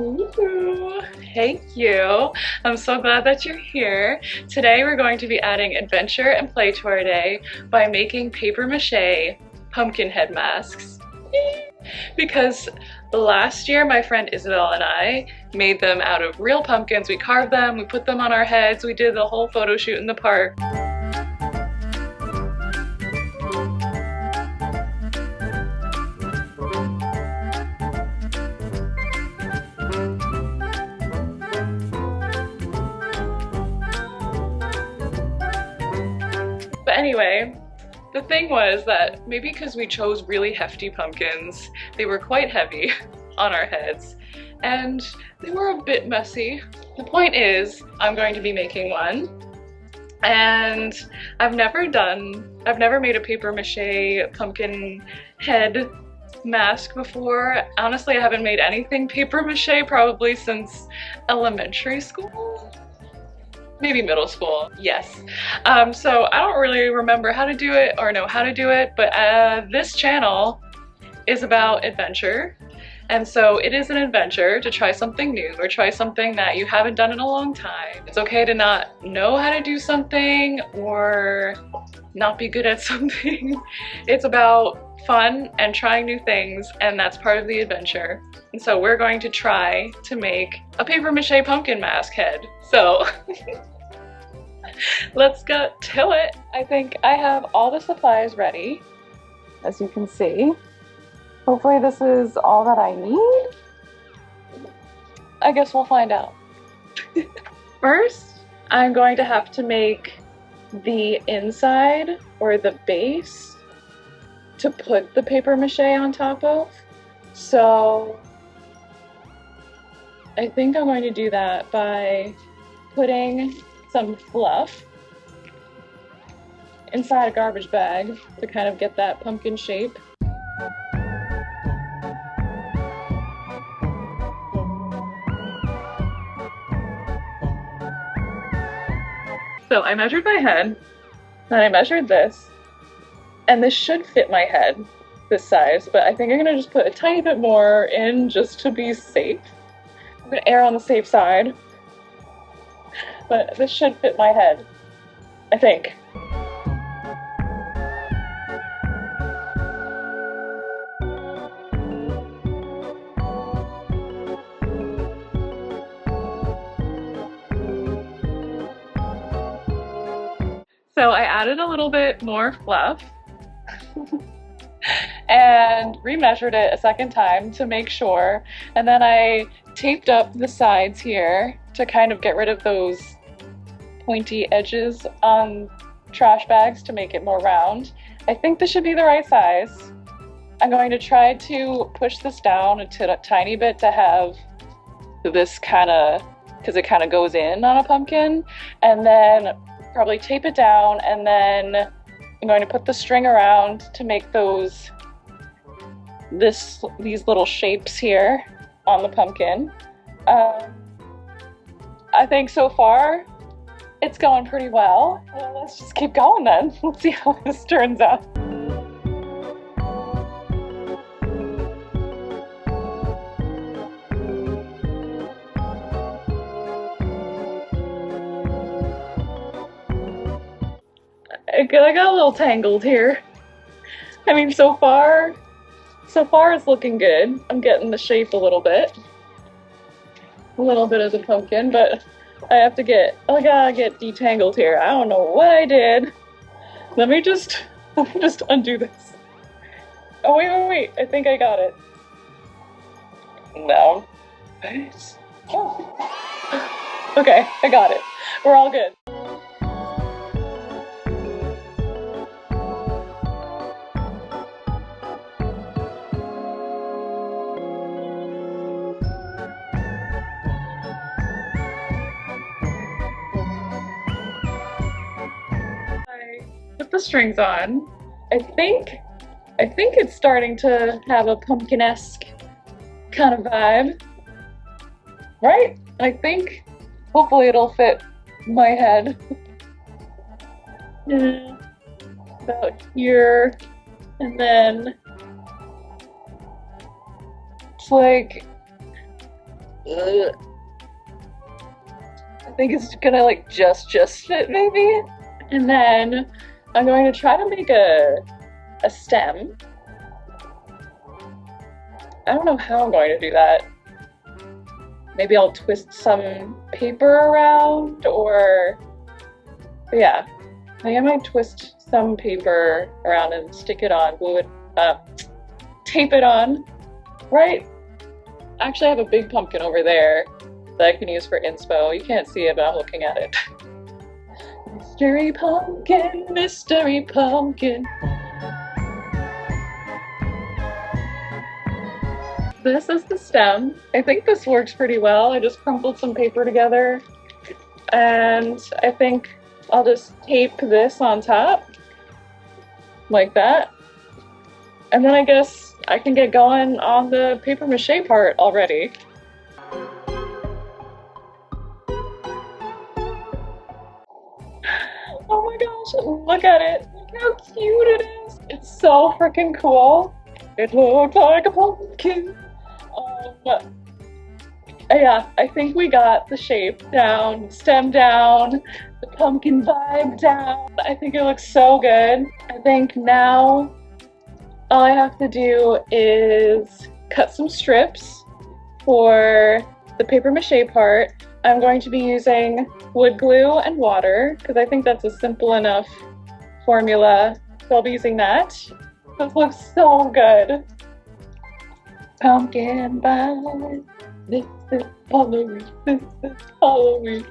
Ooh, hey you. I'm so glad that you're here. Today we're going to be adding adventure and play to our day by making paper mache pumpkin head masks. Because last year my friend Isabel and I made them out of real pumpkins. We carved them, we put them on our heads, we did the whole photo shoot in the park. But anyway, the thing was that maybe because we chose really hefty pumpkins, they were quite heavy on our heads and they were a bit messy. The point is, I'm going to be making one, and I've never made a paper mache pumpkin head mask before. Honestly, I haven't made anything paper mache probably since elementary school. Maybe middle school, yes. So I don't really remember how to do it or know how to do it, but this channel is about adventure. And so it is an adventure to try something new or try something that you haven't done in a long time. It's okay to not know how to do something or not be good at something. It's about fun and trying new things, and that's part of the adventure. And so we're going to try to make a paper mache pumpkin mask head. So let's get to it. I think I have all the supplies ready, as you can see. Hopefully this is all that I need. I guess we'll find out. First, I'm going to have to make the inside or the base to put the paper mache on top of. So I think I'm going to do that by putting some fluff inside a garbage bag to kind of get that pumpkin shape. So I measured my head, then I measured this, and this should fit my head, this size, but I think I'm gonna just put a tiny bit more in just to be safe. I'm gonna err on the safe side, but this should fit my head, I think. So I added a little bit more fluff and remeasured it a second time to make sure, and then I taped up the sides here to kind of get rid of those pointy edges on trash bags to make it more round. I think this should be the right size. I'm going to try to push this down a tiny bit to have this kind of, because it kind of goes in on a pumpkin, and then probably tape it down, and then I'm going to put the string around to make these little shapes here on the pumpkin. I think so far it's going pretty well. Let's just keep going then. Let's see how this turns out. I got a little tangled here. I mean, so far it's looking good. I'm getting the shape a little bit of the pumpkin, but I gotta get detangled here. I don't know what I did. Let me just undo this. Oh, wait, I think I got it. No. Oh. Okay, I got it. We're all good. Put the strings on. I think it's starting to have a pumpkin-esque kind of vibe, right? I think hopefully it'll fit my head. About here, and then it's like Ugh. I think it's gonna like just fit maybe. And then I'm going to try to make a stem. I don't know how I'm going to do that. Maybe I'll twist some paper around, or yeah, I think I might twist some paper around and stick it on, glue it up, tape it on, right? Actually, I have a big pumpkin over there that I can use for inspo. You can't see it, but I'm looking at it. Mystery pumpkin, mystery pumpkin. This is the stem. I think this works pretty well. I just crumpled some paper together, and I think I'll just tape this on top, like that. And then I guess I can get going on the paper mache part already. Oh my gosh, look at it. Look how cute it is. It's so freaking cool. It looks like a pumpkin. Yeah, I think we got the shape down, stem down, the pumpkin vibe down. I think it looks so good. I think now all I have to do is cut some strips for the paper mache part. I'm going to be using wood glue and water because I think that's a simple enough formula. So I'll be using that. This looks so good. Pumpkin vibe. This is Halloween. This is Halloween.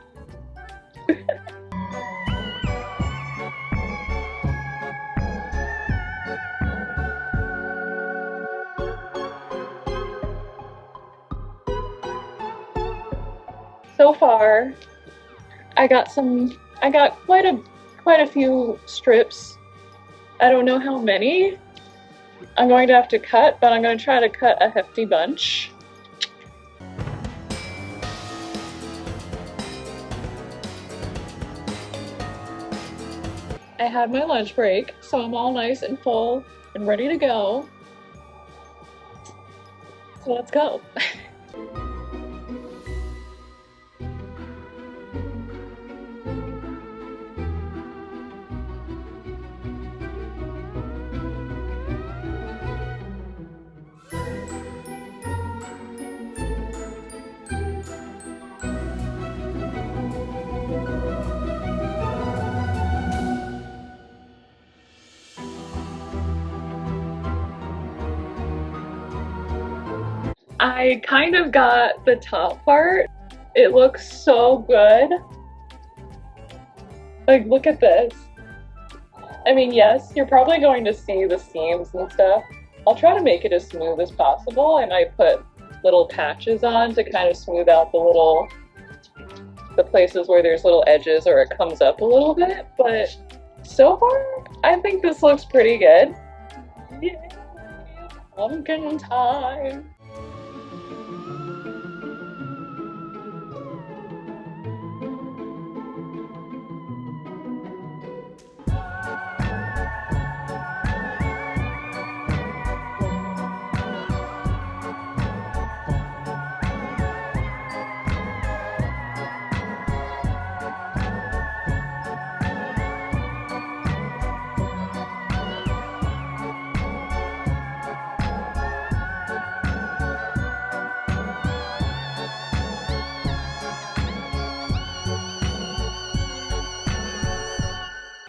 So far, I got quite a few strips. I don't know how many I'm going to have to cut, but I'm going to try to cut a hefty bunch. I had my lunch break, so I'm all nice and full and ready to go. So let's go. I kind of got the top part. It looks so good. Like, look at this. I mean, yes, you're probably going to see the seams and stuff. I'll try to make it as smooth as possible. I might put little patches on to kind of smooth out the places where there's little edges or it comes up a little bit, but so far, I think this looks pretty good. Yeah, pumpkin time.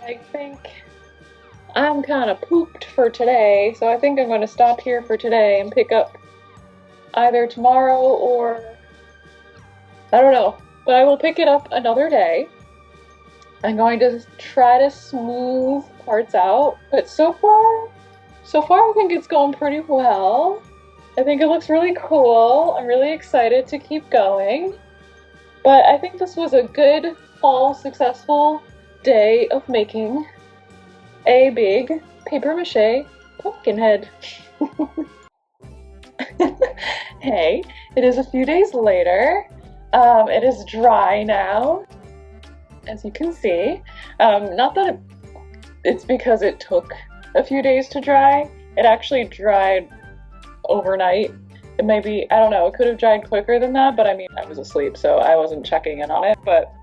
I think I'm kind of pooped for today, so I think I'm going to stop here for today and pick up either tomorrow or I don't know, but I will pick it up another day. I'm going to try to smooth parts out, but so far I think it's going pretty well. I think it looks really cool. I'm really excited to keep going, but I think this was a good, all successful day of making a big paper mache pumpkin head. Hey, it is a few days later. It is dry now, as you can see. Not that it's because it took a few days to dry. It actually dried overnight, maybe, I don't know, it could have dried quicker than that, but I mean, I was asleep, so I wasn't checking in on it, but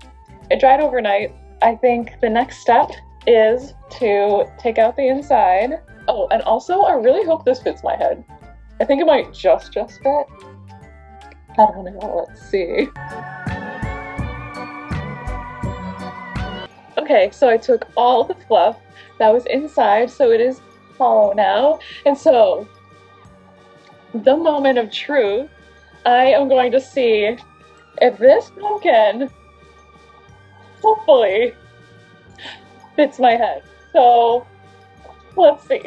it dried overnight. I think the next step is to take out the inside. Oh, and also, I really hope this fits my head. I think it might just fit. I don't know, let's see. Okay, so I took all the fluff that was inside, so it is hollow now. And so, the moment of truth, I am going to see if this pumpkin hopefully fits my head. So, let's see.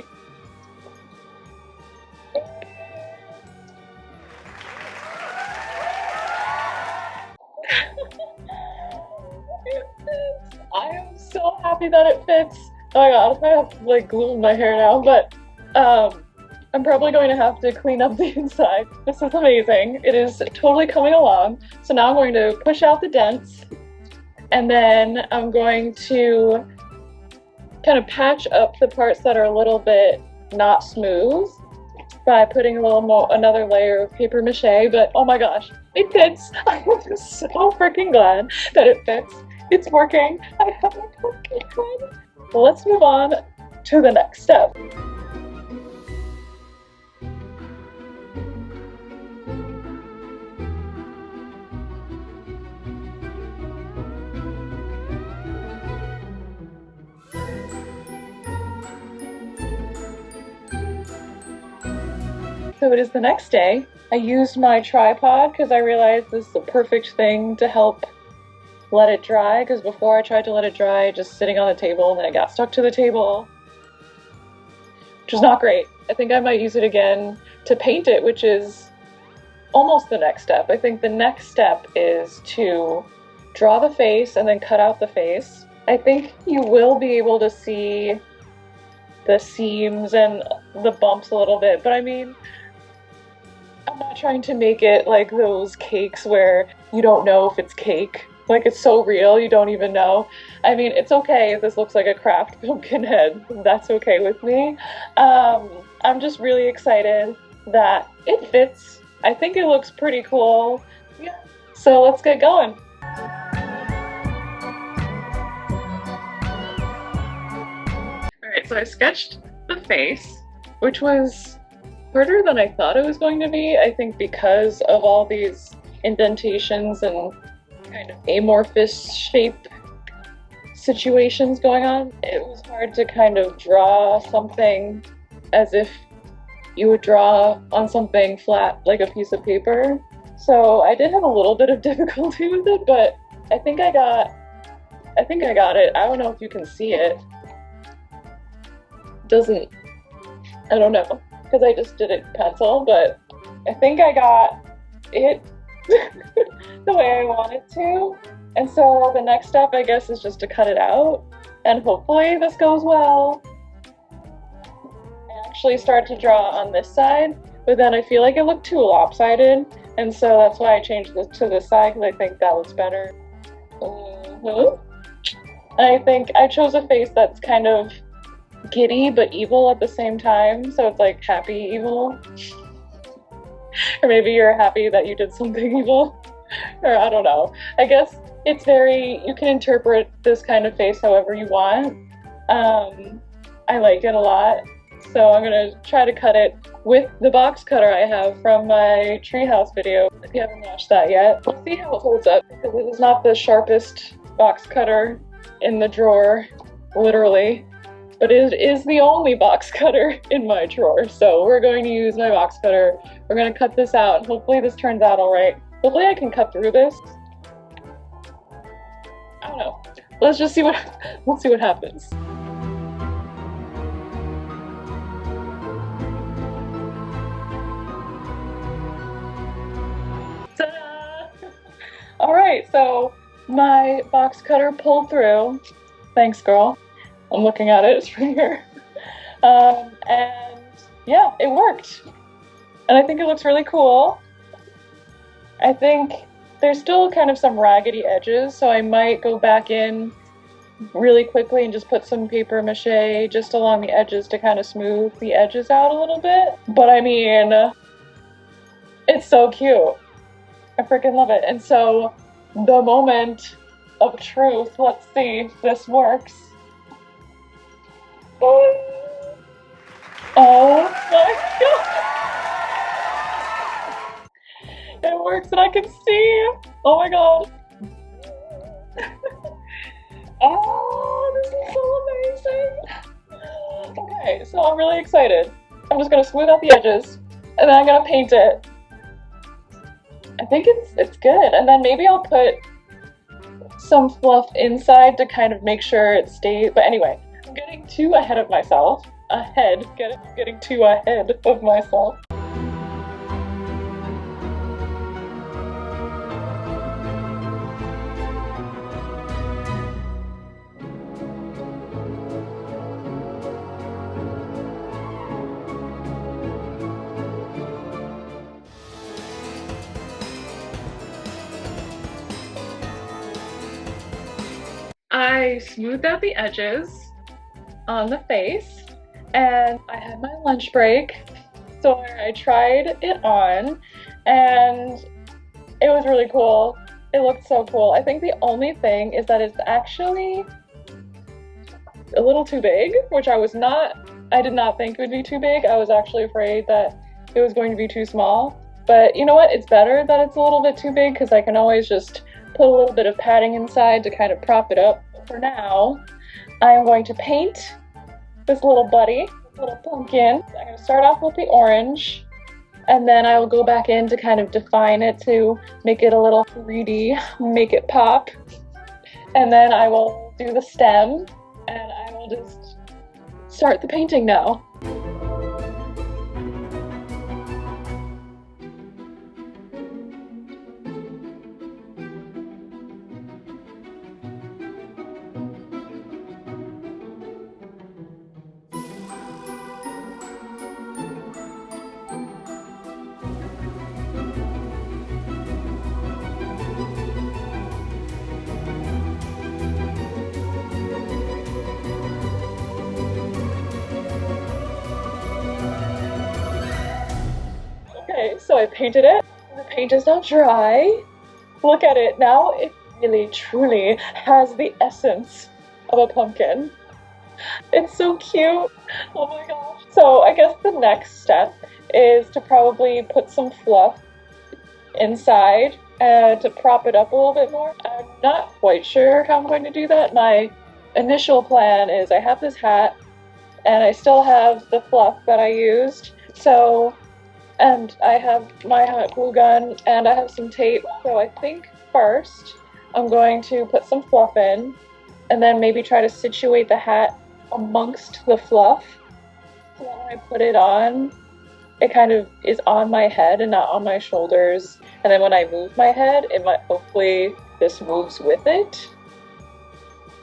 I am so happy that it fits. Oh my god, I have to like glue my hair now, but I'm probably going to have to clean up the inside. This is amazing. It is totally coming along. So now I'm going to push out the dents, and then I'm going to kind of patch up the parts that are a little bit not smooth by putting a little more, another layer of paper mache. But oh my gosh, it fits. I am so freaking glad that it fits. It's working. I have a pumpkin head. Let's move on to the next step. So it is the next day. I used my tripod because I realized this is the perfect thing to help let it dry, because before I tried to let it dry just sitting on the table and then it got stuck to the table, which is not great. I think I might use it again to paint it, which is almost the next step. I think the next step is to draw the face and then cut out the face. I think you will be able to see the seams and the bumps a little bit, but I mean, I'm not trying to make it like those cakes where you don't know if it's cake. Like, it's so real, you don't even know. I mean, it's okay if this looks like a craft pumpkin head. That's okay with me. I'm just really excited that it fits. I think it looks pretty cool. Yeah. So let's get going. Alright, so I sketched the face, which was harder than I thought it was going to be. I think because of all these indentations and kind of amorphous shape situations going on, it was hard to kind of draw something as if you would draw on something flat like a piece of paper. So I did have a little bit of difficulty with it, but I think I got it. I don't know if you can see it. I don't know, because I just did it pencil, but I think I got it the way I wanted to. And so the next step, I guess, is just to cut it out, and hopefully this goes well. I actually started to draw on this side, but then I feel like it looked too lopsided, and so that's why I changed this to this side, because I think that looks better. And I think I chose a face that's kind of giddy but evil at the same time, so it's like happy evil. Or maybe you're happy that you did something evil, or I don't know. I guess it's you can interpret this kind of face however you want. I like it a lot, so I'm gonna try to cut it with the box cutter I have from my treehouse video. If you haven't watched that yet, we'll see how it holds up, because it is not the sharpest box cutter in the drawer, literally. But it is the only box cutter in my drawer, so we're going to use my box cutter. We're going to cut this out, and hopefully this turns out all right. Hopefully I can cut through this. I don't know. Let's just see what happens. Ta-da! All right, so my box cutter pulled through. Thanks, girl. I'm looking at it, it's right here. And yeah, it worked. And I think it looks really cool. I think there's still kind of some raggedy edges, so I might go back in really quickly and just put some paper mache just along the edges to kind of smooth the edges out a little bit. But I mean, It's so cute. I freaking love it. And so the moment of truth, let's see if this works. Oh my god! It works and I can see! Oh my god! Oh, this is so amazing! Okay, so I'm really excited. I'm just gonna smooth out the edges and then I'm gonna paint it. I think it's good. And then maybe I'll put some fluff inside to kind of make sure it stays. But anyway, I'm getting too ahead of myself. Getting too ahead of myself. I smoothed out the edges on the face and I had my lunch break, so I tried it on and it was really cool. It looked so cool. I think the only thing is that it's actually a little too big, which I did not think it would be too big. I was actually afraid that it was going to be too small. But you know what? It's better that it's a little bit too big because I can always just put a little bit of padding inside to kind of prop it up. For now, I am going to paint this little buddy, this little pumpkin. I'm going to start off with the orange, and then I will go back in to kind of define it to make it a little 3D, make it pop. And then I will do the stem, and I will just start the painting now. Okay, so I painted it. The paint is now dry. Look at it now. It really, truly has the essence of a pumpkin. It's so cute. Oh my gosh. So I guess the next step is to probably put some fluff inside to prop it up a little bit more. I'm not quite sure how I'm going to do that. My initial plan is I have this hat and I still have the fluff that I used. And I have my hot glue gun and I have some tape. So I think first I'm going to put some fluff in and then maybe try to situate the hat amongst the fluff. So when I put it on, it kind of is on my head and not on my shoulders. And then when I move my head, hopefully this moves with it.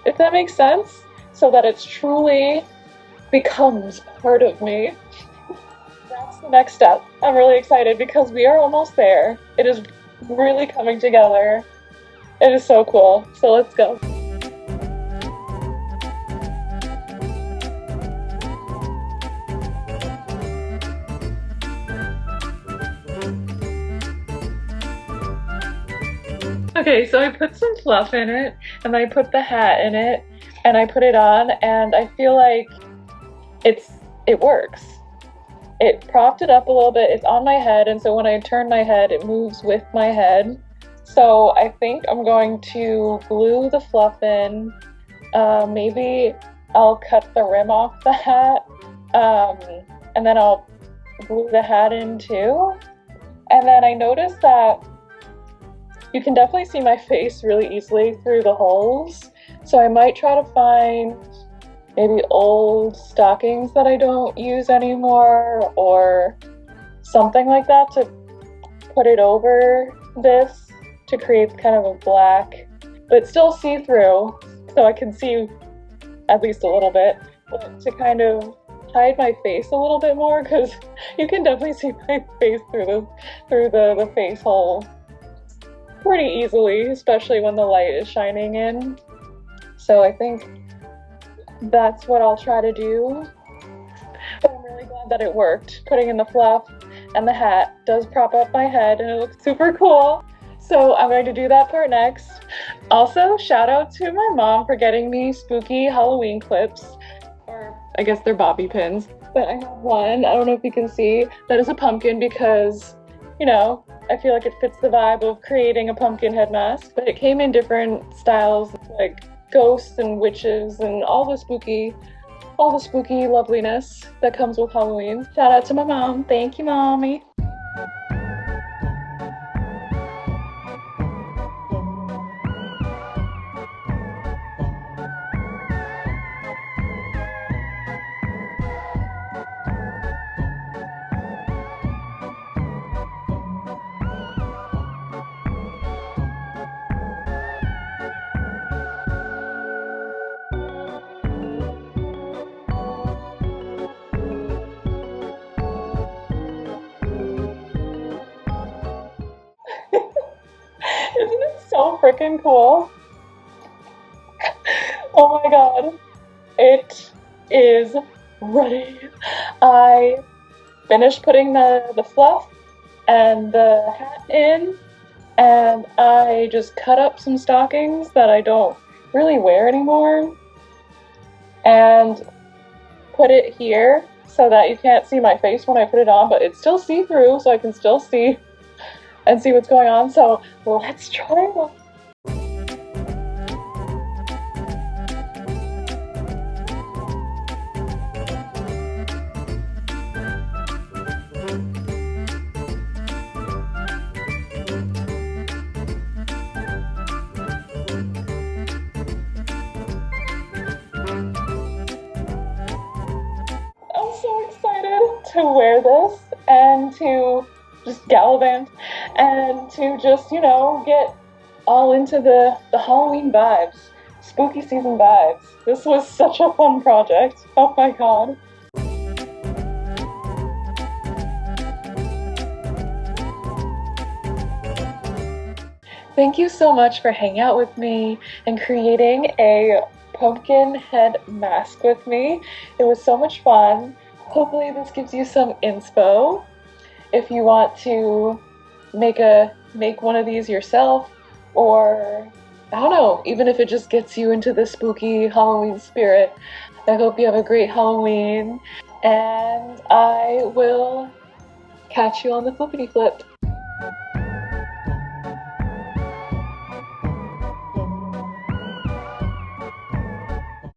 If that makes sense. So that it's truly becomes part of me. That's the next step. I'm really excited because we are almost there. It is really coming together. It is so cool. So let's go. Okay, so I put some fluff in it, and I put the hat in it, and I put it on, and I feel like it works. It propped it up a little bit. It's on my head, and so when I turn my head, it moves with my head. So I think I'm going to glue the fluff in. Maybe I'll cut the rim off the hat, and then I'll glue the hat in too. And then I noticed that you can definitely see my face really easily through the holes. So I might try to find maybe old stockings that I don't use anymore or something like that to put it over this to create kind of a black, but still see-through so I can see at least a little bit, but to kind of hide my face a little bit more because you can definitely see my face through the face hole pretty easily, especially when the light is shining in. So I think that's what I'll try to do. But I'm really glad that it worked, putting in the fluff and the hat does prop up my head and it looks super cool. So I'm going to do that part next. Also, shout out to my mom for getting me spooky Halloween clips, or I guess they're bobby pins. But I have one, I don't know if you can see, that is a pumpkin because, you know, I feel like it fits the vibe of creating a pumpkin head mask. But it came in different styles, like ghosts and witches and all the spooky loveliness that comes with Halloween. Shout out to my mom. Thank you, mommy. Isn't it so freaking cool? Oh my god. It is ready. I finished putting the fluff and the hat in, and I just cut up some stockings that I don't really wear anymore and put it here so that you can't see my face when I put it on, but it's still see-through so I can still see and see what's going on. So let's try it. I'm so excited to wear this and to just gallivant and to just, you know, get all into the Halloween vibes, spooky season vibes. This was such a fun project. Oh my god. Thank you so much for hanging out with me and creating a pumpkin head mask with me. It was so much fun. Hopefully this gives you some inspo if you want to make one of these yourself, or I don't know, even if it just gets you into the spooky Halloween spirit. I hope you have a great Halloween, and I will catch you on the flippity flip.